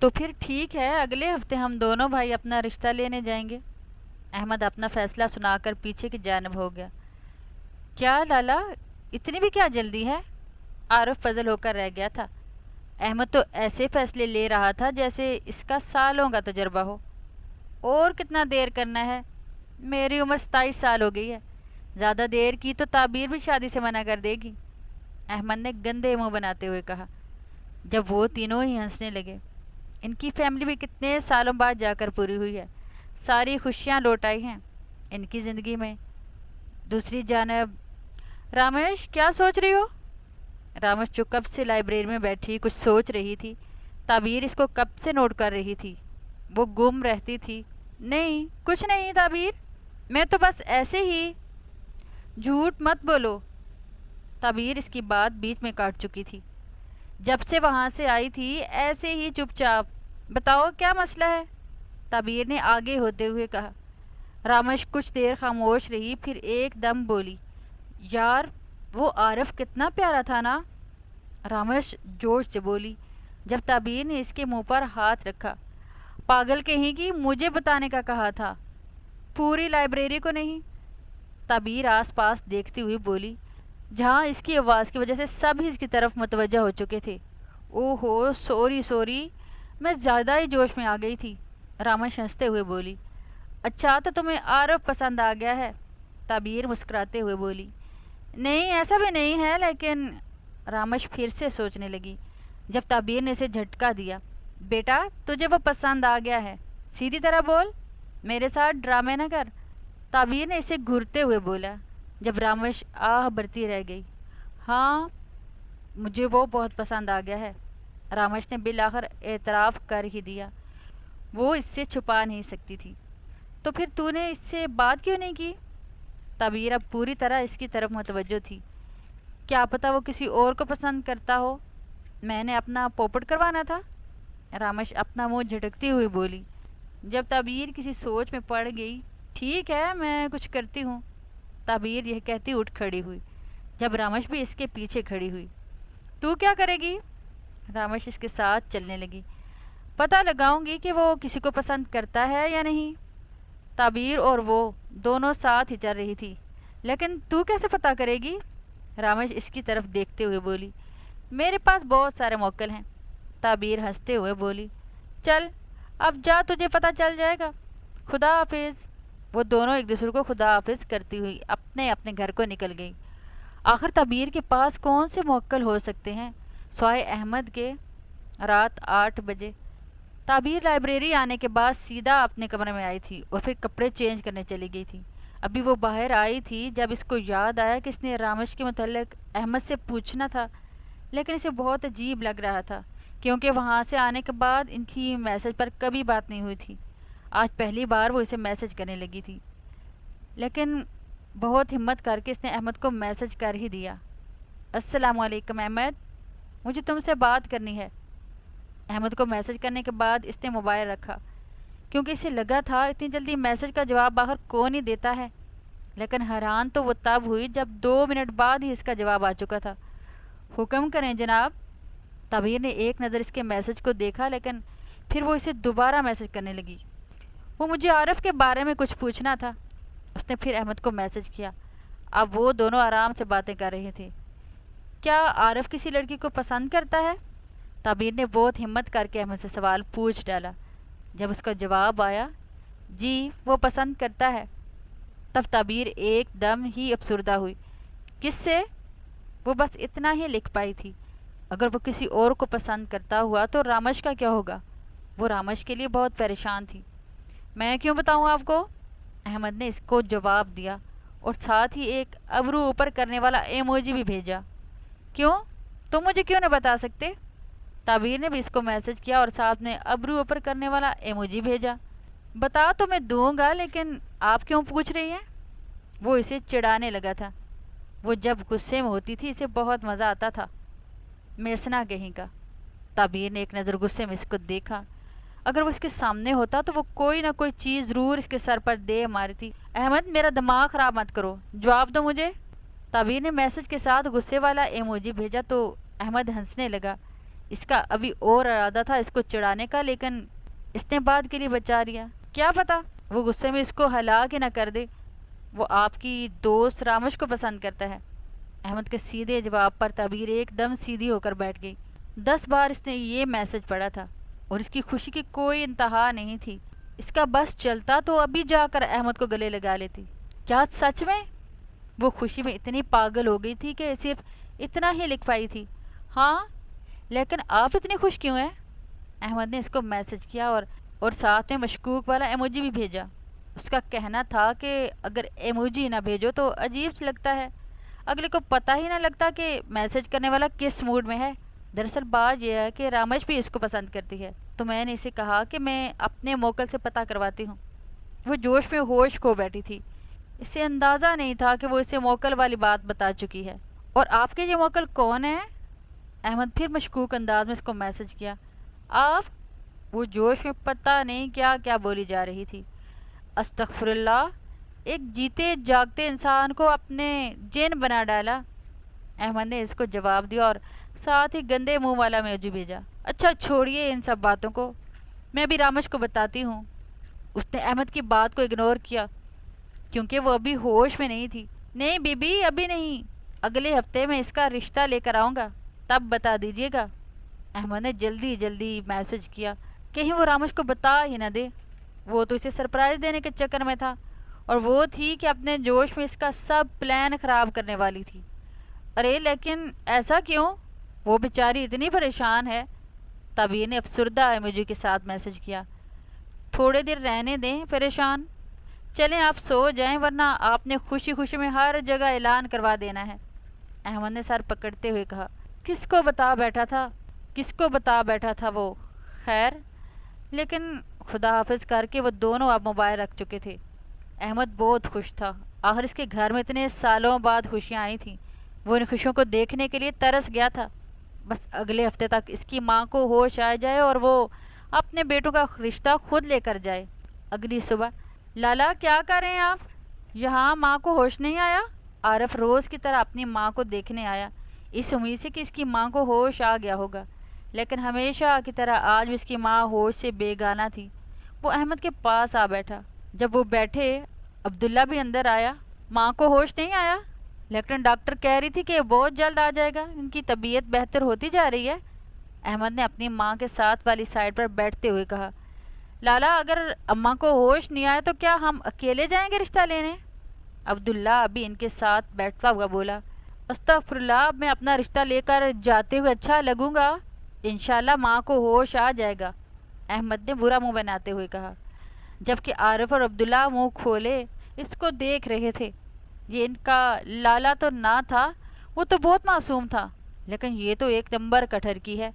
تو پھر ٹھیک ہے، اگلے ہفتے ہم دونوں بھائی اپنا رشتہ لینے جائیں گے۔ احمد اپنا فیصلہ سنا کر پیچھے کی جانب ہو گیا۔ کیا لالا، اتنی بھی کیا جلدی ہے؟ عارف پزل ہو کر رہ گیا تھا۔ احمد تو ایسے فیصلے لے رہا تھا جیسے اس کا سالوں کا تجربہ ہو۔ اور کتنا دیر کرنا ہے؟ میری عمر 27 سال ہو گئی ہے، زیادہ دیر کی تو تعبیر بھی شادی سے منع کر دے گی، احمد نے گندے منہ بناتے ہوئے کہا۔ جب وہ تینوں ہی ہنسنے لگے۔ ان کی فیملی بھی کتنے سالوں بعد جا کر پوری ہوئی ہے، ساری خوشیاں لوٹ آئی ہیں ان کی زندگی میں۔ دوسری جانب رامش، کیا سوچ رہی ہو؟ رامش جو کب سے لائبریری میں بیٹھی کچھ سوچ رہی تھی، تعبیر اس کو کب سے نوٹ کر رہی تھی۔ وہ گم رہتی تھی۔ نہیں، کچھ نہیں تعبیر، میں تو بس ایسے ہی۔ جھوٹ مت بولو۔ تعبیر اس کی بات بیچ میں کاٹ چکی تھی۔ جب سے وہاں سے آئی تھی ایسے ہی چپ چاپ۔ بتاؤ کیا مسئلہ ہے؟ تعبیر نے آگے ہوتے ہوئے کہا۔ رامش کچھ دیر خاموش رہی، پھر ایک دم بولی، یار وہ عارف کتنا پیارا تھا نا؟ رامش جوش سے بولی جب تعبیر نے اس کے منہ پر ہاتھ رکھا۔ پاگل کہیں گی، مجھے بتانے کا کہا تھا، پوری لائبریری کو نہیں۔ تعبیر آس پاس دیکھتی ہوئی بولی، جہاں اس کی آواز کی وجہ سے سب ہی اس کی طرف متوجہ ہو چکے تھے۔ اوہ ہو، سوری، میں زیادہ ہی جوش میں آ گئی تھی، رامش ہنستے ہوئے بولی۔ اچھا تو تمہیں عارف پسند آ گیا ہے؟ تعبیر مسکراتے ہوئے بولی۔ نہیں، ایسا بھی نہیں ہے، لیکن رامش پھر سے سوچنے لگی جب تعبیر نے اسے جھٹکا دیا۔ بیٹا، تجھے وہ پسند آ گیا ہے، سیدھی طرح بول، میرے ساتھ ڈرامے نہ کر، تعبیر نے اسے گھورتے ہوئے بولا جب رامش آہ بھرتی رہ گئی۔ ہاں، مجھے وہ بہت پسند آ گیا ہے، رامش نے بالآخر اعتراف کر ہی دیا۔ وہ اس سے چھپا نہیں سکتی تھی۔ تو پھر تو نے اس سے بات کیوں نہیں کی؟ تعبیر اب پوری طرح اس کی طرف متوجہ تھی۔ کیا پتہ وہ کسی اور کو پسند کرتا ہو، میں نے اپنا پوپٹ کروانا تھا، رامش اپنا منہ جھٹکتی ہوئی بولی۔ جب تعبیر کسی سوچ میں پڑ گئی، ٹھیک ہے، میں کچھ کرتی ہوں، تعبیر یہ کہتی اٹھ کھڑی ہوئی جب رامش بھی اس کے پیچھے کھڑی ہوئی۔ تو کیا کرے گی؟ رامش اس کے ساتھ چلنے لگی۔ پتہ لگاؤں گی کہ وہ کسی کو پسند کرتا ہے یا نہیں۔ تعبیر اور وہ دونوں ساتھ ہی چل رہی تھی۔ لیکن تو کیسے پتہ کرے گی؟ رامش اس کی طرف دیکھتے ہوئے بولی۔ میرے پاس بہت سارے موکل ہیں، تعبیر ہنستے ہوئے بولی۔ چل اب جا، تجھے پتہ چل جائے گا، خدا حافظ۔ وہ دونوں ایک دوسرے کو خدا حافظ کرتی ہوئی اپنے اپنے گھر کو نکل گئی۔ آخر تعبیر کے پاس کون سے موکل ہو سکتے ہیں سوائے احمد کے؟ رات 8 بجے تعبیر لائبریری آنے کے بعد سیدھا اپنے کمرے میں آئی تھی اور پھر کپڑے چینج کرنے چلی گئی تھی۔ ابھی وہ باہر آئی تھی جب اس کو یاد آیا کہ اس نے رامش کے متعلق احمد سے پوچھنا تھا، لیکن اسے بہت عجیب لگ رہا تھا کیونکہ وہاں سے آنے کے بعد ان کی میسج پر کبھی بات نہیں ہوئی تھی۔ آج پہلی بار وہ اسے میسج کرنے لگی تھی، لیکن بہت ہمت کر کے اس نے احمد کو میسج کر ہی دیا۔ السلام علیکم احمد، مجھے تم سے بات کرنی ہے۔ احمد کو میسج کرنے کے بعد اس نے موبائل رکھا کیونکہ اسے لگا تھا اتنی جلدی میسج کا جواب آخر کون ہی دیتا ہے، لیکن حیران تو وہ تب ہوئی جب 2 منٹ بعد ہی اس کا جواب آ چکا تھا۔ حکم کریں جناب۔ تعبیر نے ایک نظر اس کے میسج کو دیکھا، لیکن پھر وہ اسے دوبارہ میسج کرنے لگی۔ وہ مجھے عارف کے بارے میں کچھ پوچھنا تھا۔ اس نے پھر احمد کو میسج کیا۔ اب وہ دونوں آرام سے باتیں کر رہے تھے۔ کیا عارف کسی لڑکی کو پسند کرتا ہے؟ تعبیر نے بہت ہمت کر کے احمد سے سوال پوچھ ڈالا۔ جب اس کا جواب آیا، جی وہ پسند کرتا ہے، تب تعبیر ایک دم ہی افسردہ ہوئی۔ کس سے؟ وہ بس اتنا ہی لکھ پائی تھی۔ اگر وہ کسی اور کو پسند کرتا ہوا تو رامش کا کیا ہوگا؟ وہ رامش کے لیے بہت پریشان تھی۔ میں کیوں بتاؤں آپ کو؟ احمد نے اس کو جواب دیا اور ساتھ ہی ایک ابرو اوپر کرنے والا ایموجی بھی بھیجا۔ کیوں؟ تم مجھے کیوں نہ بتا سکتے؟ تعبیر نے بھی اس کو میسج کیا اور ساتھ میں ابرو اوپر کرنے والا ایموجی بھیجا۔ بتا تو میں دوں گا، لیکن آپ کیوں پوچھ رہی ہیں؟ وہ اسے چڑھانے لگا تھا۔ وہ جب غصے میں ہوتی تھی اسے بہت مزہ آتا تھا۔ میسنا کہیں کا۔ تعبیر نے ایک نظر غصے میں اس کو دیکھا۔ اگر وہ اس کے سامنے ہوتا تو وہ کوئی نہ کوئی چیز ضرور اس کے سر پر دے مارتی۔ احمد، میرا دماغ خراب مت کرو، جواب دو مجھے۔ تعبیر نے میسج کے ساتھ غصے والا ایموجی بھیجا تو احمد ہنسنے لگا۔ اس کا ابھی اور ارادہ تھا اس کو چڑھانے کا، لیکن اس نے بات کے لیے بچا لیا۔ کیا پتا وہ غصے میں اس کو ہلاک ہی نہ کر دے۔ وہ آپ کی دوست رامش کو پسند کرتا ہے۔ احمد کے سیدھے جواب پر تعبیر ایک دم سیدھی ہو کر بیٹھ گئی۔ 10 بار اس نے یہ میسج پڑھا تھا اور اس کی خوشی کی کوئی انتہا نہیں تھی۔ اس کا بس چلتا تو ابھی جا کر احمد کو گلے لگا لیتی۔ کیا سچ میں؟ وہ خوشی میں اتنی پاگل ہو گئی تھی کہ صرف اتنا ہی لکھ پائی تھی، ہاں لیکن آپ اتنی خوش کیوں ہیں؟ احمد نے اس کو میسج کیا اور ساتھ میں مشکوک والا ایموجی بھی بھیجا۔ اس کا کہنا تھا کہ اگر ایموجی نہ بھیجو تو عجیب لگتا ہے، اگلے کو پتہ ہی نہ لگتا کہ میسج کرنے والا کس موڈ میں ہے۔ دراصل بات یہ ہے کہ رامش بھی اس کو پسند کرتی ہے، تو میں نے اسے کہا کہ میں اپنے موکل سے پتہ کرواتی ہوں۔ وہ جوش میں ہوش کھو بیٹھی تھی۔ اسے اندازہ نہیں تھا کہ وہ اسے موکل والی بات بتا چکی ہے۔ اور آپ کے یہ موکل کون ہے؟ احمد پھر مشکوک انداز میں اس کو میسج کیا۔ آپ؟ وہ جوش میں پتہ نہیں کیا کیا بولی جا رہی تھی۔ استغفر اللہ، ایک جیتے جاگتے انسان کو اپنے جن بنا ڈالا۔ احمد نے اس کو جواب دیا اور ساتھ ہی گندے منہ والا میوجی بھیجا۔ اچھا چھوڑیے ان سب باتوں کو، میں ابھی رامش کو بتاتی ہوں۔ اس نے احمد کی بات کو اگنور کیا کیونکہ وہ ابھی ہوش میں نہیں تھی۔ نہیں بی بی ابھی نہیں، اگلے ہفتے میں اس کا رشتہ لے کر آؤں گا، تب بتا دیجیے گا۔ احمد نے جلدی جلدی میسج کیا، کہیں وہ رامش کو بتا ہی نہ دے۔ وہ تو اسے سرپرائز دینے کے چکر میں تھا اور وہ تھی کہ اپنے جوش میں اس کا سب پلان خراب کرنے والی تھی۔ ارے لیکن ایسا کیوں؟ وہ بیچاری اتنی پریشان ہے۔ تبیر نے افسردہ ایموجی کے ساتھ میسج کیا۔ تھوڑے دیر رہنے دیں پریشان، چلیں آپ سو جائیں ورنہ آپ نے خوشی خوشی میں ہر جگہ اعلان کروا دینا ہے۔ احمد نے سر پکڑتے ہوئے کہا، کس کو بتا بیٹھا تھا؟ کس کو بتا بیٹھا تھا وہ؟ خیر، لیکن خدا حافظ کر کے وہ دونوں اب موبائل رکھ چکے تھے۔ احمد بہت خوش تھا، آخر اس کے گھر میں اتنے سالوں بعد خوشیاں آئی تھیں۔ وہ ان خوشیوں کو دیکھنے کے لیے ترس گیا تھا۔ بس اگلے ہفتے تک اس کی ماں کو ہوش آ جائے اور وہ اپنے بیٹوں کا رشتہ خود لے کر جائے۔ اگلی صبح، لالا کیا کر رہے ہیں آپ؟ یہاں ماں کو ہوش نہیں آیا؟ عارف روز کی طرح اپنی ماں کو دیکھنے آیا، اس امید سے کہ اس کی ماں کو ہوش آ گیا ہوگا، لیکن ہمیشہ کی طرح آج بھی اس کی ماں ہوش سے بیگانہ تھی۔ وہ احمد کے پاس آ بیٹھا۔ جب وہ بیٹھے، عبداللہ بھی اندر آیا۔ ماں کو ہوش نہیں آیا؟ لیکن ڈاکٹر کہہ رہی تھی کہ بہت جلد آ جائے گا، ان کی طبیعت بہتر ہوتی جا رہی ہے۔ احمد نے اپنی ماں کے ساتھ والی سائڈ پر بیٹھتے ہوئے کہا، لالا اگر اماں کو ہوش نہیں آیا تو کیا ہم اکیلے جائیں گے رشتہ لینے؟ عبداللہ ابھی ان کے ساتھ بیٹھتا ہوا بولا، استغفر اللہ، میں اپنا رشتہ لے کر جاتے ہوئے اچھا لگوں گا؟ انشاءاللہ ماں کو ہوش آ جائے گا، احمد نے برا منہ بناتے ہوئے کہا، جبکہ عارف اور عبداللہ منہ کھولے اس کو دیکھ رہے تھے۔ یہ ان کا لالا تو نہ تھا، وہ تو بہت معصوم تھا، لیکن یہ تو ایک نمبر کٹھر کی ہے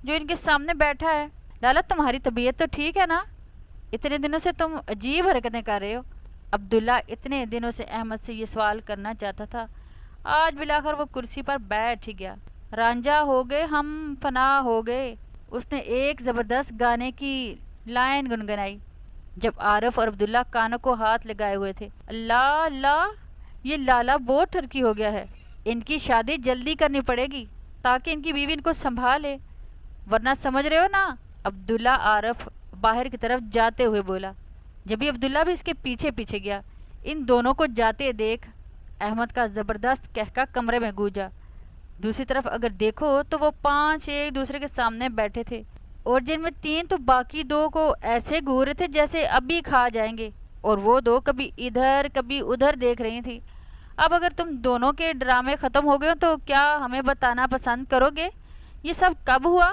جو ان کے سامنے بیٹھا ہے۔ لالا تمہاری طبیعت تو ٹھیک ہے نا؟ اتنے دنوں سے تم عجیب حرکتیں کر رہے ہو۔ عبداللہ اتنے دنوں سے احمد سے یہ سوال کرنا چاہتا تھا، آج بالآخر وہ کرسی پر بیٹھ ہی گیا۔ رانجھا ہو گئے ہم فنا ہو گئے، اس نے ایک زبردست گانے کی لائن گنگنائی جب عارف اور عبداللہ کانوں کو ہاتھ لگائے ہوئے تھے۔ اللہ اللہ، یہ لالا بہت ٹھرکی ہو گیا ہے، ان کی شادی جلدی کرنی پڑے گی تاکہ ان کی بیوی ان کو سنبھالے، ورنہ سمجھ رہے ہو نا؟ عبداللہ عارف باہر کی طرف جاتے ہوئے بولا، جبھی عبداللہ بھی اس کے پیچھے پیچھے گیا۔ ان دونوں کو جاتے دیکھ احمد کا زبردست کہکا کمرے میں گونجا۔ دوسری طرف اگر دیکھو تو وہ 5 ایک دوسرے کے سامنے بیٹھے تھے اور جن میں 3 تو باقی 2 کو ایسے گھور رہے تھے جیسے ابھی کھا جائیں گے، اور وہ 2 کبھی ادھر کبھی ادھر دیکھ رہی تھی۔ اب اگر تم دونوں کے ڈرامے ختم ہو گئے ہو تو کیا ہمیں بتانا پسند کرو گے یہ سب کب ہوا؟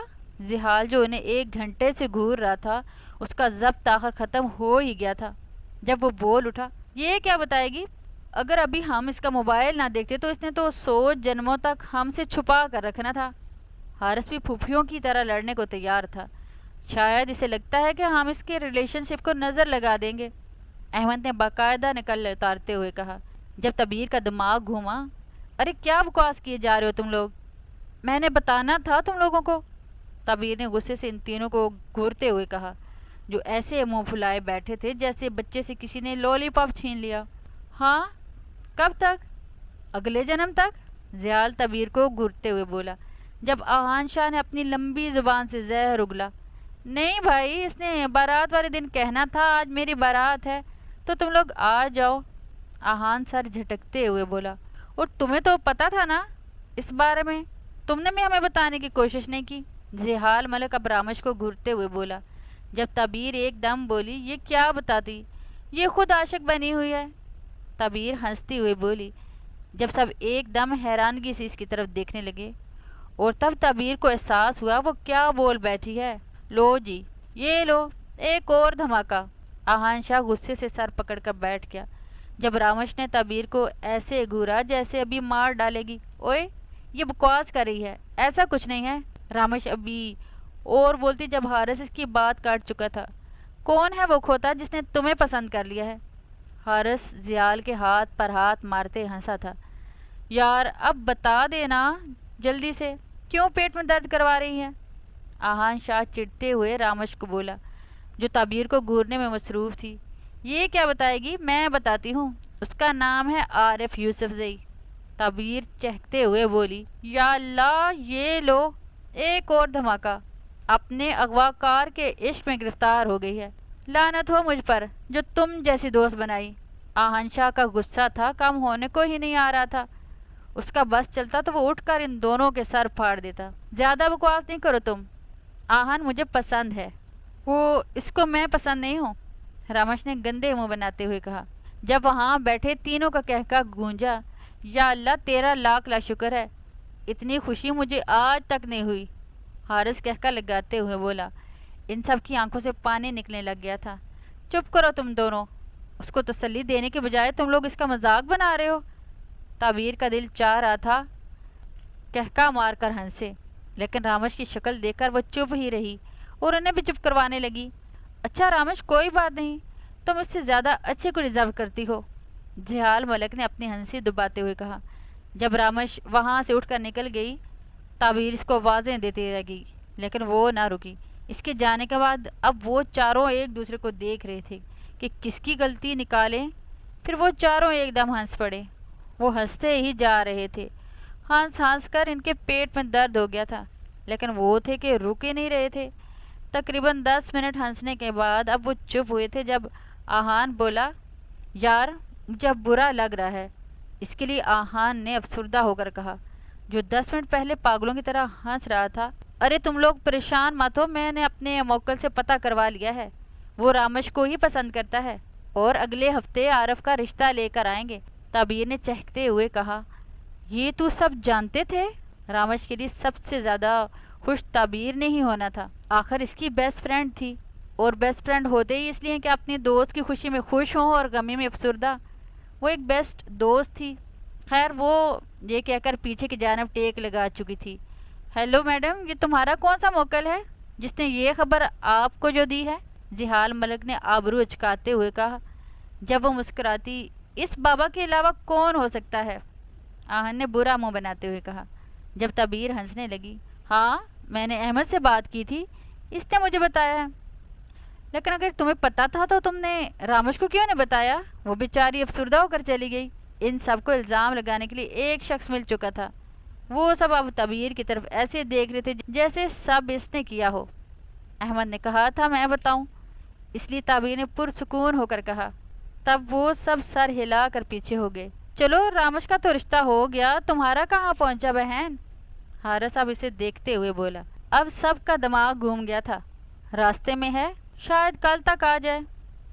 زحال جو انہیں 1 گھنٹے سے گھور رہا تھا، اس کا ضبط آخر ختم ہو ہی گیا تھا جب وہ بول اٹھا، یہ کیا بتائے گی؟ اگر ابھی ہم اس کا موبائل نہ دیکھتے تو اس نے تو 100 جنموں تک ہم سے چھپا کر رکھنا تھا۔ حارث بھی پھوپھیوں کی طرح لڑنے کو تیار تھا، شاید اسے لگتا ہے کہ ہم اس کے ریلیشن شپ کو نظر لگا دیں گے، احمد نے باقاعدہ نقل اتارتے ہوئے کہا۔ جب تبیر کا دماغ گھوما، ارے کیا بکواس کیے جا رہے ہو تم لوگ، میں نے بتانا تھا تم لوگوں کو، تبیر نے غصے سے ان تینوں کو گھورتے ہوئے کہا جو ایسے منہ پھلائے بیٹھے تھے جیسے بچے سے کسی نے لولی پاپ چھین لیا۔ ہاں کب تک؟ اگلے جنم تک، زحال تبیر کو گھورتے ہوئے بولا۔ جب آہان شاہ نے اپنی لمبی زبان سے زہر اگلا۔ نہیں بھائی، اس نے بارات والے دن کہنا تھا آج میری بارات ہے تو تم لوگ آ جاؤ۔ آہان سر جھٹکتے ہوئے بولا، اور تمہیں تو پتہ تھا نا اس بارے میں، تم نے بھی ہمیں بتانے کی کوشش نہیں کی۔ زحال ملک اب رامش کو گھورتے ہوئے بولا۔ جب تعبیر ایک دم بولی، یہ کیا بتاتی، یہ خود عاشق بنی ہوئی ہے۔ تعبیر ہنستی ہوئے بولی۔ جب سب ایک دم حیرانگی سے اس کی طرف دیکھنے لگے اور تب تعبیر کو احساس ہوا وہ کیا بول بیٹھی ہے۔ لو جی، یہ لو ایک اور دھماکہ۔ آہان شاہ غصے سے سر پکڑ کر بیٹھ گیا جب رامش نے تعبیر کو ایسے گھورا جیسے ابھی مار ڈالے گی۔ اوئے، یہ بکواس کر رہی ہے، ایسا کچھ نہیں ہے۔ رامش ابھی اور بولتی جب حارث اس کی بات کاٹ چکا تھا۔ کون ہے وہ کھوتا جس نے تمہیں پسند کر لیا ہے؟ حارث زیال کے ہاتھ پر ہاتھ مارتے ہنسا تھا۔ یار اب بتا دینا جلدی سے، کیوں پیٹ میں درد کروا رہی ہے؟ آہان شاہ چڑھتے ہوئے رامش کو بولا جو تعبیر کو گھورنے میں مصروف تھی۔ یہ کیا بتائے گی، میں بتاتی ہوں، اس کا نام ہے عارف یوسف زئی۔ تعبیر چہکتے ہوئے بولی۔ یا اللہ، یہ لو ایک اور دھماکہ، اپنے اغواکار کے عشق میں گرفتار ہو گئی ہے۔ لعنت ہو مجھ پر جو تم جیسی دوست بنائی۔ آہن شاہ کا غصہ تھا کم ہونے کو ہی نہیں آ رہا تھا۔ اس کا بس چلتا تو وہ اٹھ کر ان دونوں کے سر پھاڑ دیتا۔ زیادہ بکواس نہیں کرو تم، آہن مجھے پسند ہے، وہ اس کو میں پسند نہیں ہوں، رامش نے گندے منہ بناتے ہوئے کہا۔ جب وہاں بیٹھے تینوں کا کہکا گونجا۔ یا اللہ، تیرا لاکھ لاکھ شکر ہے، اتنی خوشی مجھے آج تک نہیں ہوئی۔ حارث کہکا لگاتے ہوئے بولا۔ ان سب کی آنکھوں سے پانی نکلنے لگ گیا تھا۔ چپ کرو تم دونوں، اس کو تسلی دینے کے بجائے تم لوگ اس کا مذاق بنا رہے ہو۔ تعبیر کا دل چاہ رہا تھا کہکا مار کر ہنسے، لیکن رامش کی شکل دیکھ کر وہ چپ ہی رہی اور انہیں بھی چپ کروانے لگی۔ اچھا رامش، کوئی بات نہیں، تم اس سے زیادہ اچھے کو ڈیزرو کرتی ہو، زحال ملک نے اپنی ہنسی دباتے ہوئے کہا۔ جب رامش وہاں سے اٹھ کر نکل گئی، تعبیر اس کو آوازیں دیتی رہ گئی، لیکن وہ نہ رکی۔ اس کے جانے کے بعد اب وہ چاروں ایک دوسرے کو دیکھ رہے تھے کہ کس کی غلطی نکالیں۔ پھر وہ چاروں ایک دم ہنس پڑے۔ وہ ہنستے ہی جا رہے تھے، ہنس ہنس کر ان کے پیٹ میں درد ہو گیا تھا، لیکن وہ تھے کہ رک ہی نہیں رہے تھے۔ تقریباً 10 منٹ ہنسنے کے بعد اب وہ چپ ہوئے تھے جب آہان بولا، یار مجھے برا لگ رہا ہے۔ اس کے لیے آہان نے افسردہ ہو کر کہا، جو 10 منٹ پہلے پاگلوں کی طرح ہنس رہا تھا۔ ارے تم لوگ پریشان مت ہو، میں نے اپنے موکل سے پتہ کروا لیا ہے، وہ رامش کو ہی پسند کرتا ہے اور اگلے ہفتے عارف کا رشتہ لے کر آئیں گے۔ تعبیر نے چہکتے ہوئے کہا، یہ تو سب جانتے تھے؟ رامش کے لیے سب سے زیادہ خوش تعبیر نے ہی ہونا تھا، آخر اس کی بیسٹ فرینڈ تھی، اور بیسٹ فرینڈ ہوتے ہی اس لیے کہ اپنی دوست کی خوشی میں خوش ہوں اور غمی میں افسردہ۔ وہ ایک بیسٹ دوست تھی۔ خیر، وہ یہ کہہ کر پیچھے کی جانب ٹیک لگا چکی تھی۔ ہیلو میڈم، یہ تمہارا کون سا موکل ہے جس نے یہ خبر آپ کو جو دی ہے؟ زحال ملک نے آبرو اچکاتے ہوئے کہا۔ جب وہ مسکراتی، اس بابا کے علاوہ کون ہو سکتا ہے؟ آہن نے برا منہ بناتے ہوئے کہا۔ جب تعبیر ہنسنے لگی، ہاں میں نے احمد سے بات کی تھی، اس نے مجھے بتایا ہے۔ لیکن اگر تمہیں پتا تھا تو تم نے رامش کو کیوں نہیں بتایا؟ وہ بیچاری افسردہ ہو کر چلی گئی۔ ان سب کو الزام لگانے کے لیے ایک شخص مل چکا تھا۔ وہ سب اب تعبیر کی طرف ایسے دیکھ رہے تھے جیسے سب اس نے کیا ہو۔ احمد نے کہا تھا میں بتاؤں، اس لیے تعبیر نے پرسکون ہو کر کہا۔ تب وہ سب سر ہلا کر پیچھے ہو گئے۔ چلو، رامش کا تو رشتہ ہو گیا، تمہارا کہاں پہنچا بہن؟ حارث اب اسے دیکھتے ہوئے بولا۔ اب سب کا دماغ گھوم گیا تھا۔ راستے میں ہے، شاید کل تک آ جائے۔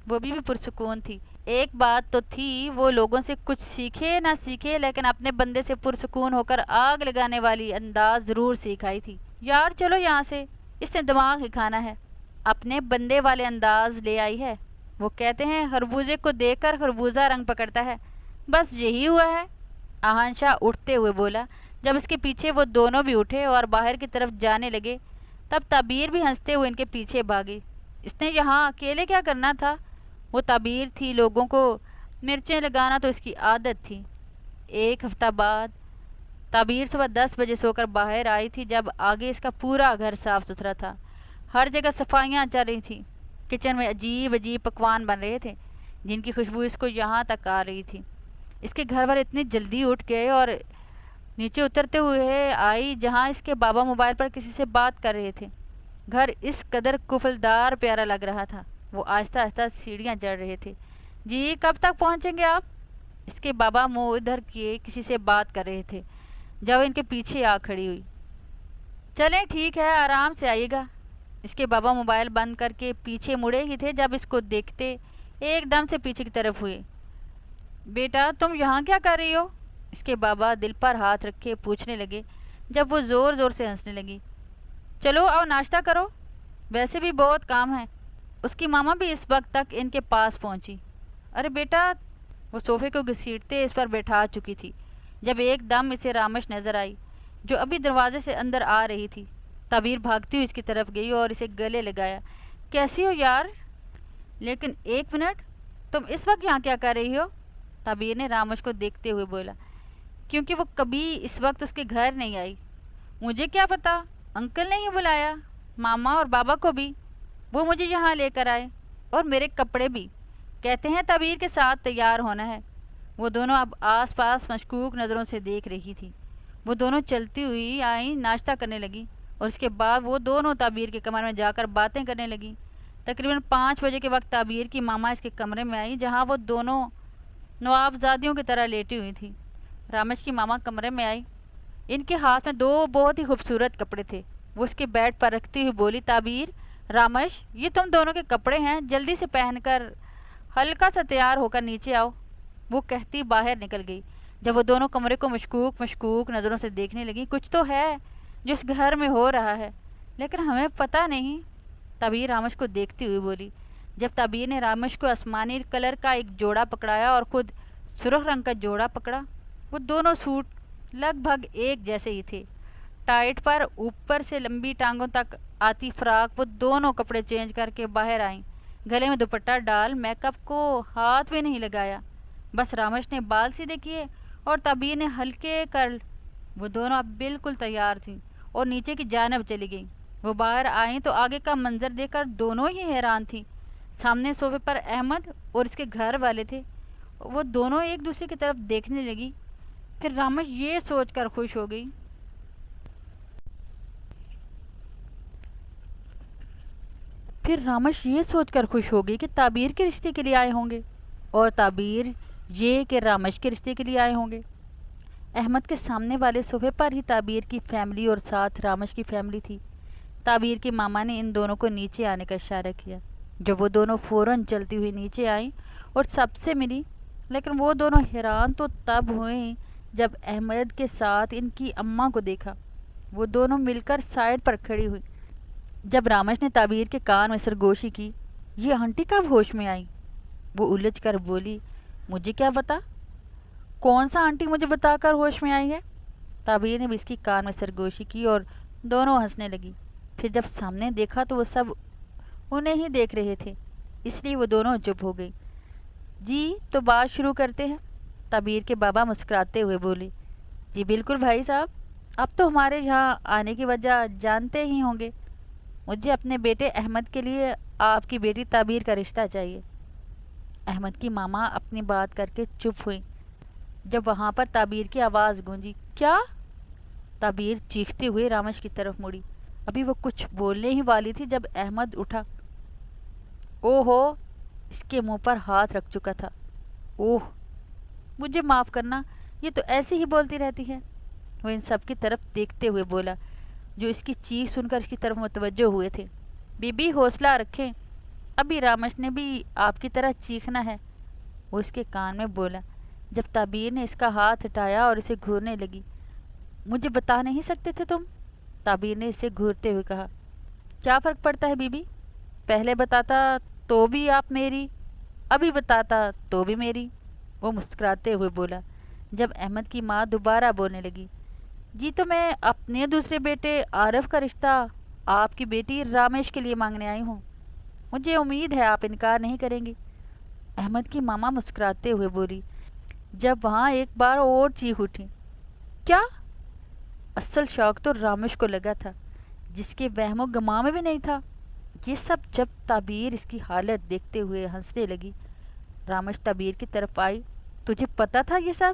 وہ بھی پرسکون تھی۔ ایک بات تو تھی، وہ لوگوں سے کچھ سیکھے نہ سیکھے لیکن اپنے بندے سے پرسکون ہو کر آگ لگانے والی انداز ضرور سیکھ آئی تھی۔ یار چلو یہاں سے، اس نے دماغ ہی کھانا ہے۔ اپنے بندے والے انداز لے آئی ہے۔ وہ کہتے ہیں خربوزے کو دیکھ کر خربوزہ رنگ پکڑتا ہے، بس یہی ہوا ہے۔ آہن شاہ اٹھتے ہوئے بولا۔ جب اس کے پیچھے وہ دونوں بھی اٹھے اور باہر کی طرف جانے لگے، تب تعبیر بھی ہنستے ہوئے ان کے پیچھے بھاگی۔ اس نے یہاں اکیلے کیا کرنا تھا؟ وہ تعبیر تھی، لوگوں کو مرچیں لگانا تو اس کی عادت تھی۔ ایک ہفتہ بعد تعبیر صبح 10 بجے سو کر باہر آئی تھی جب آگے اس کا پورا گھر صاف ستھرا تھا۔ ہر جگہ صفائیاں چل رہی تھیں۔ کچن میں عجیب عجیب پکوان بن رہے تھے جن کی خوشبو اس کو یہاں تک آ رہی تھی۔ اس کے گھر والے اتنی جلدی اٹھ گئے اور نیچے اترتے ہوئے آئی جہاں اس کے بابا موبائل پر کسی سے بات کر رہے تھے۔ گھر اس قدر قفلدار پیارا لگ رہا تھا۔ وہ آہستہ آہستہ سیڑھیاں چڑھ رہے تھے۔ جی کب تک پہنچیں گے آپ؟ اس کے بابا منہ ادھر کیے کسی سے بات کر رہے تھے جب ان کے پیچھے آ کھڑی ہوئی۔ چلیں ٹھیک ہے، آرام سے آئیے گا۔ اس کے بابا موبائل بند کر کے پیچھے مڑے ہی تھے جب اس کو دیکھتے ایک دم سے پیچھے کی طرف ہوئے۔ بیٹا تم یہاں کیا کر رہی ہو؟ اس کے بابا دل پر ہاتھ رکھے پوچھنے لگے جب وہ زور زور سے ہنسنے لگی۔ چلو آؤ ناشتہ کرو، ویسے بھی بہت کام ہے۔ اس کی ماما بھی اس وقت تک ان کے پاس پہنچی۔ ارے بیٹا، وہ صوفے کو گھسیٹتے اس پر بیٹھا چکی تھی جب ایک دم اسے رامش نظر آئی جو ابھی دروازے سے اندر آ رہی تھی۔ تعبیر بھاگتی ہوئی اس کی طرف گئی اور اسے گلے لگایا۔ کیسی ہو یار؟ لیکن ایک منٹ، تم اس وقت یہاں کیا کر رہی ہو؟ تعبیر نے رامش کو دیکھتے ہوئے بولا۔ کیونکہ وہ کبھی اس وقت اس کے گھر نہیں آئی۔ مجھے کیا پتا، انکل نے ہی بلایا، ماما اور بابا کو بھی، وہ مجھے یہاں لے کر آئے، اور میرے کپڑے بھی، کہتے ہیں تعبیر کے ساتھ تیار ہونا ہے۔ وہ دونوں اب آس پاس مشکوک نظروں سے دیکھ رہی تھی۔ وہ دونوں چلتی ہوئی آئیں، ناشتہ کرنے لگی، اور اس کے بعد وہ دونوں تعبیر کے کمرے میں جا کر باتیں کرنے لگیں۔ تقریباً 5 بجے کے وقت تعبیر کی ماما اس کے کمرے میں آئی جہاں وہ دونوں نوابزادیوں کی طرح لیٹی ہوئی تھی۔ رامش کی ماما کمرے میں آئی۔ ان کے ہاتھ میں 2 بہت ہی خوبصورت کپڑے تھے۔ وہ اس کے بیڈ پر رکھتی ہوئی بولی، تعبیر، رامش، یہ تم دونوں کے کپڑے ہیں، جلدی سے پہن کر ہلکا سا تیار ہو کر نیچے آؤ۔ وہ کہتی باہر نکل گئی۔ جب وہ دونوں کمرے کو مشکوک نظروں سے دیکھنے لگیں، کچھ تو ہے جو اس گھر میں ہو رہا ہے، لیکن ہمیں پتہ نہیں، تعبیر رامش کو دیکھتی ہوئی بولی۔ جب تعبیر نے رامش کو آسمانی کلر کا ایک جوڑا پکڑایا اور خود سرخ رنگ کا جوڑا پکڑا، وہ دونوں سوٹ لگ بھگ ایک جیسے ہی تھے۔ ٹائٹ پر اوپر سے لمبی ٹانگوں تک آتی فراق، وہ دونوں کپڑے چینج کر کے باہر آئیں، گلے میں دوپٹہ ڈال، میک اپ کو ہاتھ بھی نہیں لگایا، بس رامش نے بال سیدھے کیے اور تعبیر نے ہلکے کرل۔ وہ دونوں اب بالکل تیار تھیں اور نیچے کی جانب چلی گئیں۔ وہ باہر آئیں تو آگے کا منظر دیکھ کر دونوں ہی حیران تھیں۔ سامنے صوفے پر احمد اور اس کے گھر والے تھے۔ وہ دونوں ایک دوسرے کی طرف دیکھنے لگی، پھر رامش یہ سوچ کر خوش ہو گئی کہ تعبیر کے رشتے کے لیے آئے ہوں گے، اور تعبیر یہ کہ رامش کے رشتے کے لیے آئے ہوں گے۔ احمد کے سامنے والے صوفے پر ہی تعبیر کی فیملی اور ساتھ رامش کی فیملی تھی۔ تعبیر کی ماما نے ان دونوں کو نیچے آنے کا اشارہ کیا۔ جب وہ دونوں فوراً چلتی ہوئی نیچے آئیں اور سب سے ملی، لیکن وہ دونوں حیران تو تب ہوئیں جب احمد کے ساتھ ان کی اماں کو دیکھا۔ وہ دونوں مل کر سائڈ پر کھڑی ہوئی۔ جب رامش نے تعبیر کے کان میں سرگوشی کی، یہ آنٹی کب ہوش میں آئی؟ وہ الجھ کر بولی، مجھے کیا پتا، کون سا آنٹی مجھے بتا کر ہوش میں آئی ہے؟ تعبیر نے بھی اس کی کان میں سرگوشی کی اور دونوں ہنسنے لگی۔ پھر جب سامنے دیکھا تو وہ سب انہیں ہی دیکھ رہے تھے، اس لیے وہ دونوں چپ ہو گئی۔ جی تو بات شروع کرتے ہیں، تعبیر کے بابا مسکراتے ہوئے بولے۔ جی بالکل بھائی صاحب، اب تو ہمارے یہاں آنے کی وجہ جانتے ہی ہوں گے۔ مجھے اپنے بیٹے احمد کے لیے آپ کی بیٹی تعبیر کا رشتہ چاہیے۔ احمد کی ماما اپنی بات کر کے چپ ہوئی جب وہاں پر تعبیر کی آواز گونجی، کیا؟ تعبیر چیختے ہوئے رامش کی طرف مڑی۔ ابھی وہ کچھ بولنے ہی والی تھی جب احمد اٹھا۔ اوہو، اس کے منہ پر ہاتھ رکھ چکا تھا۔ اوہ، مجھے معاف کرنا، یہ تو ایسے ہی بولتی رہتی ہے۔ وہ ان سب کی طرف دیکھتے ہوئے بولا جو اس کی چیخ سن کر اس کی طرف متوجہ ہوئے تھے۔ بی بی حوصلہ رکھیں، ابھی رامش نے بھی آپ کی طرح چیخنا ہے، وہ اس کے کان میں بولا جب تعبیر نے اس کا ہاتھ ہٹایا اور اسے گھورنے لگی۔ مجھے بتا نہیں سکتے تھے تم؟ تعبیر نے اسے گھورتے ہوئے کہا۔ کیا فرق پڑتا ہے بی بی، پہلے بتاتا تو بھی آپ میری، ابھی بتاتا تو بھی میری، وہ مسکراتے ہوئے بولا جب احمد کی ماں دوبارہ بولنے لگی۔ جی تو میں اپنے دوسرے بیٹے عارف کا رشتہ آپ کی بیٹی رامش کے لیے مانگنے آئی ہوں، مجھے امید ہے آپ انکار نہیں کریں گی، احمد کی ماما مسکراتے ہوئے بولی جب وہاں ایک بار اور چیخ اٹھی۔ کیا؟ اصل شوق تو رامش کو لگا تھا، جس کے وہم و گمان میں بھی نہیں تھا۔ یہ سب جب تعبیر اس کی حالت دیکھتے ہوئے ہنسنے لگی۔ رامش تعبیر کی طرف آئی، تجھے پتا تھا یہ سب؟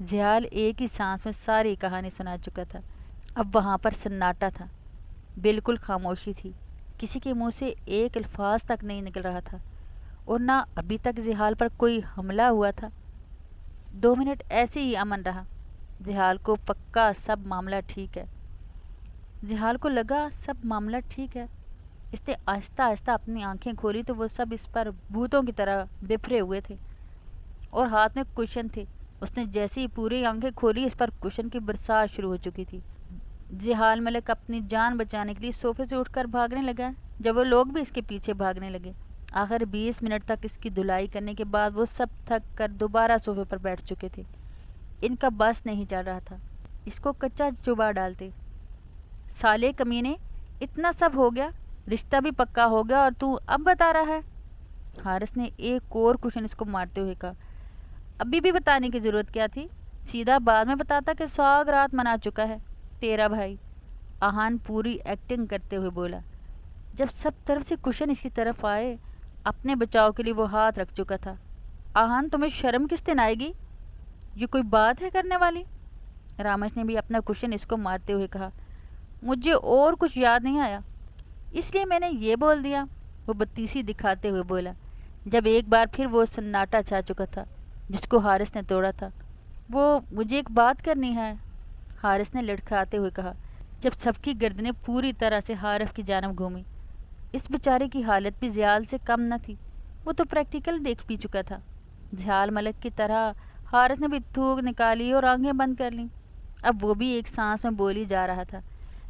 زیال ایک ہی سانس میں ساری کہانی سنا چکا تھا۔ اب وہاں پر سناٹا تھا، بالکل خاموشی تھی، کسی کے منہ سے ایک الفاظ تک نہیں نکل رہا تھا، اور نہ ابھی تک زحال پر کوئی حملہ ہوا تھا۔ 2 منٹ ایسے ہی امن رہا۔ زحال کو پکا سب معاملہ ٹھیک ہے، زحال کو لگا سب معاملہ ٹھیک ہے۔ اس نے آہستہ آہستہ اپنی آنکھیں کھولی تو وہ سب اس پر بھوتوں کی طرح بفرے ہوئے تھے، اور ہاتھ میں کشن تھے۔ اس نے جیسے ہی پوری آنکھیں کھولی اس پر کشن کی برسات شروع ہو چکی تھی۔ زحال ملک اپنی جان بچانے کے لیے صوفے سے اٹھ کر بھاگنے لگا، جب وہ لوگ بھی اس کے پیچھے بھاگنے لگے۔ آخر 20 منٹ تک اس کی دھلائی کرنے کے بعد وہ سب تھک کر دوبارہ صوفے پر بیٹھ چکے تھے۔ ان کا بس نہیں چل رہا تھا، اس کو کچا چبا ڈالتے۔ سالے کمینے، اتنا سب ہو گیا، رشتہ بھی پکا ہو گیا اور تو اب بتا رہا ہے؟ حارث نے ایک اور کشن اس کو مارتے ہوئے کہا۔ ابھی بھی بتانے کی ضرورت کیا تھی؟ سیدھا بعد میں بتاتا کہ ساگ رات منا چکا ہے تیرا بھائی۔ آہان پوری ایکٹنگ کرتے ہوئے بولا۔ جب سب طرف سے کشن اس کی طرف آئے، اپنے بچاؤ کے لیے وہ ہاتھ رکھ چکا تھا۔ آہان تمہیں شرم کس دن آئے گی؟ یہ کوئی بات ہے کرنے والی؟ رامش نے بھی اپنا کشن اس کو مارتے ہوئے کہا۔ مجھے اور کچھ یاد نہیں آیا، اس لیے میں نے یہ بول دیا، وہ بتیسی دکھاتے ہوئے بولا، جب ایک بار پھر وہ سناٹا چھا چکا تھا جس کو حارث نے توڑا تھا۔ وہ مجھے ایک بات کرنی ہے، حارث نے لڑکھاتے ہوئے کہا، جب سب کی گردنیں پوری طرح سے حارث کی جانب گھومی۔ اس بیچارے کی حالت بھی زیال سے کم نہ تھی، وہ تو پریکٹیکل دیکھ بھی چکا تھا۔ زحال ملک کی طرح حارث نے بھی تھوک نکالی اور آنکھیں بند کر لیں۔ اب وہ بھی ایک سانس میں بولی جا رہا تھا،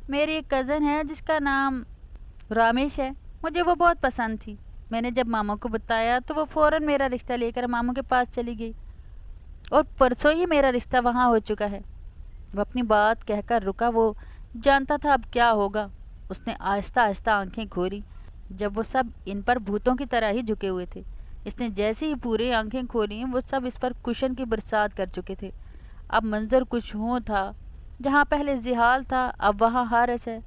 میری ایک کزن ہے جس کا نام رامش ہے، مجھے وہ بہت پسند تھی۔ میں نے جب ماما کو بتایا تو وہ فوراً میرا رشتہ لے کر ماموں کے پاس چلی گئی، اور پرسوں ہی میرا رشتہ وہاں ہو چکا ہے۔ وہ اپنی بات کہہ کر رکا، وہ جانتا تھا اب کیا ہوگا۔ اس نے آہستہ آہستہ آنکھیں کھولی، جب وہ سب ان پر بھوتوں کی طرح ہی جھکے ہوئے تھے۔ اس نے جیسے ہی پوری آنکھیں کھولی وہ سب اس پر کشن کی برسات کر چکے تھے۔ اب منظر کچھ یوں تھا، جہاں پہلے زحال تھا اب وہاں حارث ہے،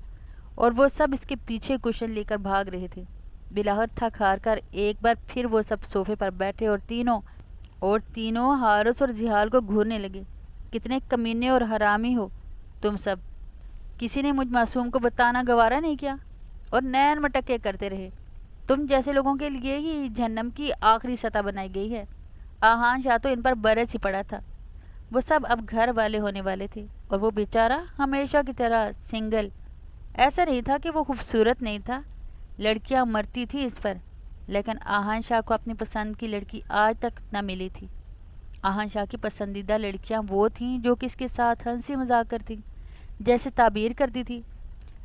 اور وہ سب اس کے پیچھے کشن لے کر بھاگ رہے تھے۔ بلاہر تھک ہار کر ایک بار پھر وہ سب صوفے پر بیٹھے اور تینوں حارث اور زحال کو گھورنے لگے۔ کتنے کمینے اور حرامی ہو تم سب، کسی نے مجھ معصوم کو بتانا گوارا نہیں کیا اور نین مٹکے کرتے رہے۔ تم جیسے لوگوں کے لیے ہی جہنم کی آخری سطح بنائی گئی ہے۔ آہان شاہ تو ان پر برس ہی پڑا تھا۔ وہ سب اب گھر والے ہونے والے تھے، اور وہ بیچارہ ہمیشہ کی طرح سنگل۔ ایسا نہیں تھا کہ وہ خوبصورت نہیں تھا، لڑکیاں مرتی تھی اس پر، لیکن آہان شاہ کو اپنی پسند کی لڑکی آج تک نہ ملی تھی۔ آہان شاہ کی پسندیدہ لڑکیاں وہ تھیں جو کس کے ساتھ ہنسی مذاق کرتی، جیسے تعبیر کرتی تھی،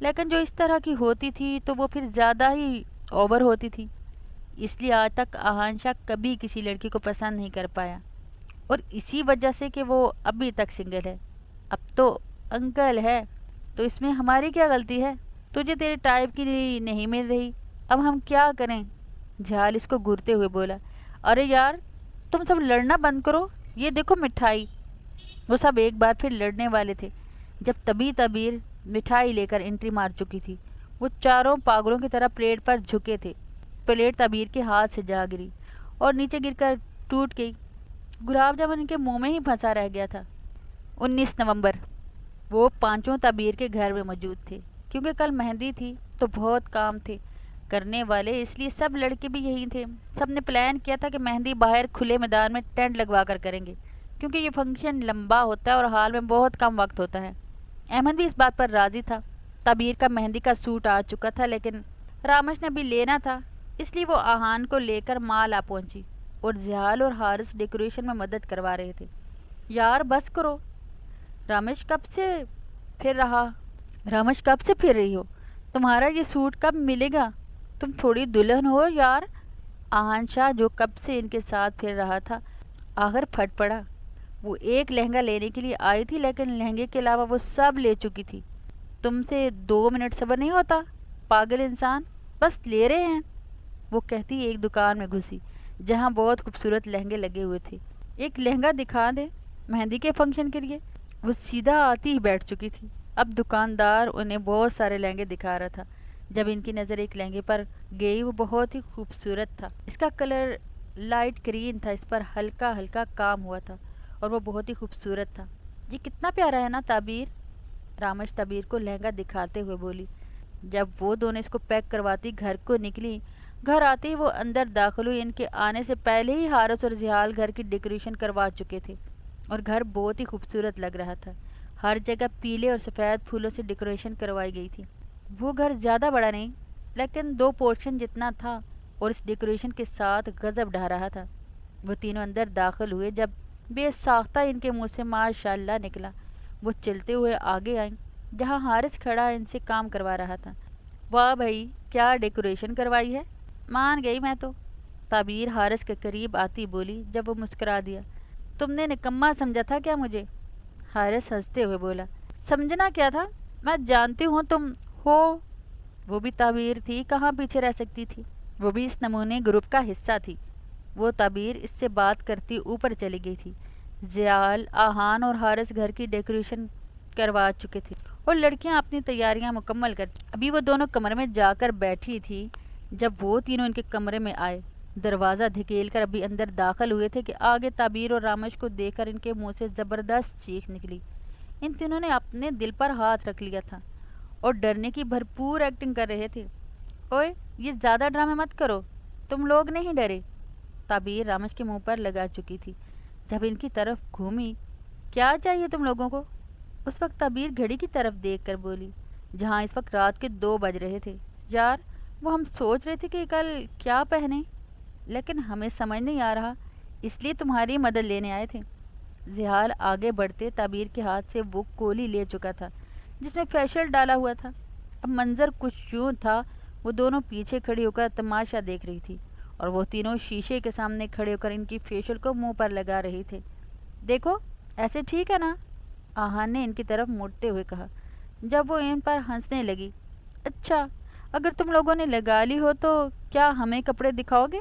لیکن جو اس طرح کی ہوتی تھی تو وہ پھر زیادہ ہی اوور ہوتی تھی۔ اس لیے آج تک آہان شاہ کبھی کسی لڑکی کو پسند نہیں کر پایا، اور اسی وجہ سے کہ وہ ابھی تک سنگل ہے۔ اب تو انکل ہے تو اس میں ہماری کیا غلطی ہے؟ تجھے تیرے ٹائپ کی نہیں مل رہی، اب ہم کیا کریں؟ زحال اس کو گھورتے ہوئے بولا۔ ارے یار تم سب لڑنا بند کرو، یہ دیکھو مٹھائی۔ وہ سب ایک بار پھر لڑنے والے تھے جب طبی تعبیر مٹھائی لے کر انٹری مار چکی تھی۔ وہ چاروں پاگلوں کی طرح پلیٹ پر جھکے تھے۔ پلیٹ تعبیر کے ہاتھ سے جا گری اور نیچے گر کر ٹوٹ گئی۔ گلاب جامن ان کے منہ میں ہی پھنسا رہ گیا تھا۔ 19 نومبر۔ وہ پانچوں تعبیر کے گھر میں موجود تھے، کیونکہ کل مہندی تھی تو بہت کام تھے کرنے والے، اس لیے سب لڑکے بھی یہی تھے۔ سب نے پلان کیا تھا کہ مہندی باہر کھلے میدان میں ٹینٹ لگوا کر کریں گے، کیونکہ یہ فنکشن لمبا ہوتا ہے اور حال میں بہت کم وقت ہوتا ہے۔ احمد بھی اس بات پر راضی تھا۔ تعبیر کا مہندی کا سوٹ آ چکا تھا، لیکن رامش نے بھی لینا تھا، اس لیے وہ آہان کو لے کر مال آ پہنچی، اور زحال اور حارث ڈیکوریشن میں مدد کروا رہے تھے۔ یار بس کرو، رامش کب سے پھر رہی ہو؟ تمہارا یہ سوٹ کب ملے گا؟ تم تھوڑی دلہن ہو یار۔ آہان شاہ جو کب سے ان کے ساتھ پھر رہا تھا آخر پھٹ پڑا۔ وہ ایک لہنگا لینے کے لیے آئی تھی، لیکن لہنگے کے علاوہ وہ سب لے چکی تھی۔ تم سے 2 منٹ صبر نہیں ہوتا پاگل انسان، بس لے رہے ہیں، وہ کہتی ایک دکان میں گھسی جہاں بہت خوبصورت لہنگے لگے ہوئے تھے۔ ایک لہنگا دکھا دے مہندی کے فنکشن کے لیے۔ وہ سیدھا آتی ہی بیٹھ چکی تھی۔ اب دکاندار انہیں بہت سارے لہنگے دکھا رہا تھا۔ جب ان کی نظر ایک لہنگے پر گئی، وہ بہت ہی خوبصورت تھا۔ اس کا کلر لائٹ گرین تھا، اس پر ہلکا ہلکا کام ہوا تھا اور وہ بہت ہی خوبصورت تھا۔ یہ کتنا پیارا ہے نا تعبیر؟ رامش تعبیر کو لہنگا دکھاتے ہوئے بولی۔ جب وہ دونوں اس کو پیک کرواتی گھر کو نکلی، گھر آتے ہی وہ اندر داخل ہوئی۔ ان کے آنے سے پہلے ہی حارث اور زحال گھر کی ڈیکوریشن کروا چکے تھے اور گھر بہت ہی خوبصورت لگ رہا تھا۔ ہر جگہ پیلے اور سفید پھولوں سے ڈیکوریشن کروائی گئی تھی۔ وہ گھر زیادہ بڑا نہیں، لیکن 2 پورشن جتنا تھا اور اس ڈیکوریشن کے ساتھ غضب ڈھا رہا تھا۔ وہ تینوں اندر داخل ہوئے۔ جب بے ساختہ ان کے منہ سے ماشاء اللہ نکلا، وہ چلتے ہوئے آگے آئیں جہاں حارث کھڑا ان سے کام کروا رہا تھا۔ واہ بھائی، کیا ڈیکوریشن کروائی ہے! مان گئی میں تو، تعبیر حارث کے قریب آتی بولی جب وہ مسکرا دیا۔ تم نے نکما سمجھا تھا کیا مجھے؟ حارث ہنستے ہوئے بولا۔ سمجھنا کیا تھا، میں جانتی ہوں تم ہو۔ وہ بھی تعبیر تھی، کہاں پیچھے رہ سکتی تھی؟ وہ بھی اس نمونے گروپ کا حصہ تھی۔ وہ تعبیر اس سے بات کرتی اوپر چلی گئی تھی۔ زیال، آہان اور حارث گھر کی ڈیکوریشن کروا چکے تھے اور لڑکیاں اپنی تیاریاں مکمل کر ابھی وہ دونوں کمرے میں جا کر بیٹھی تھی جب وہ تینوں ان کے کمرے میں آئے۔ دروازہ دھکیل کر ابھی اندر داخل ہوئے تھے کہ آگے تعبیر اور رامش کو دیکھ کر ان کے منہ سے زبردست چیخ نکلی۔ ان تینوں نے اپنے دل پر ہاتھ رکھ لیا تھا اور ڈرنے کی بھرپور ایکٹنگ کر رہے تھے۔ اوئے، یہ زیادہ ڈرامے مت کرو، تم لوگ نہیں ڈرے؟ تعبیر رامش کے منہ پر لگا چکی تھی۔ جب ان کی طرف گھومی، کیا چاہیے تم لوگوں کو؟ اس وقت تعبیر گھڑی کی طرف دیکھ کر بولی، جہاں اس وقت رات کے 2 بج رہے تھے۔ یار، وہ ہم سوچ رہے تھے کہ کل کیا پہنیں، لیکن ہمیں سمجھ نہیں آ رہا، اس لیے تمہاری مدد لینے آئے تھے۔ زحال آگے بڑھتے تعبیر کے ہاتھ سے وہ کولی لے چکا تھا جس میں فیشل ڈالا ہوا تھا۔ اب منظر کچھ یوں تھا، وہ دونوں پیچھے کھڑی ہو کر تماشا دیکھ رہی تھی اور وہ تینوں شیشے کے سامنے کھڑے ہو کر ان کی فیشل کو منہ پر لگا رہے تھے۔ دیکھو، ایسے ٹھیک ہے نا؟ آہان نے ان کی طرف مڑتے ہوئے کہا جب وہ ان پر ہنسنے لگی۔ اچھا، اگر تم لوگوں نے لگا لی ہو تو کیا ہمیں کپڑے دکھاؤ گے؟